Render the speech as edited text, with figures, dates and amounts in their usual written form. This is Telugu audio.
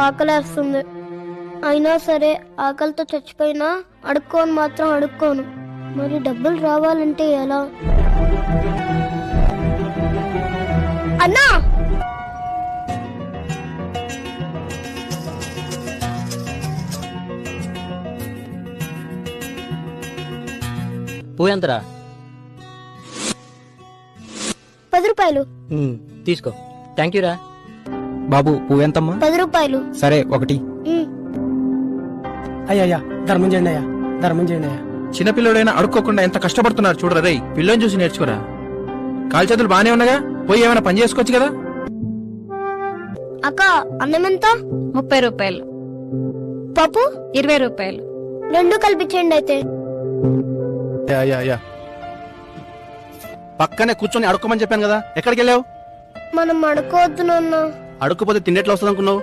ఆకలేస్తుంది. అయినా సరే ఆకలితో చచ్చిపోయినా అడుక్కోను మాత్రం అడుక్కోను. మరి డబ్బులు రావాలంటే ఎలా? అన్నా, పువ్వు ఎంతరా? 10 రూపాయలు. తీసుకో. థ్యాంక్ యూ రా. బాబు పువ్వు ఎంతమ్మా? 10 రూపాయలు. సరే ఒకటి. అయ్యా ధర్మం చేయండి అయ్యా, ధర్మం చేయండి అయ్యా. చిన్నపిల్లడైనా అడుక్కోకుండా ఎంత కష్టపడుతున్నారు చూడరా రేయ్. పిల్లని చూసి నేర్చుకోరా. కాలు చేతులు బానే ఉన్నాగా, పోయి ఏమైనా పని చేసుకోవచ్చు కదా. అక్క, అన్నం ఎంత? 30 రూపాయలు. పప్పు 20 రూపాయలు. 2 కల్పించండి అయితే. పక్కనే కూర్చొని అడుక్కోమని చెప్పాను కదా, ఎక్కడికి వెళ్ళావు? మనం అడుకోవద్దు నాన్న. అడుక్కోపోతే తిండెట్లా వస్తుంది అనుకున్నావు?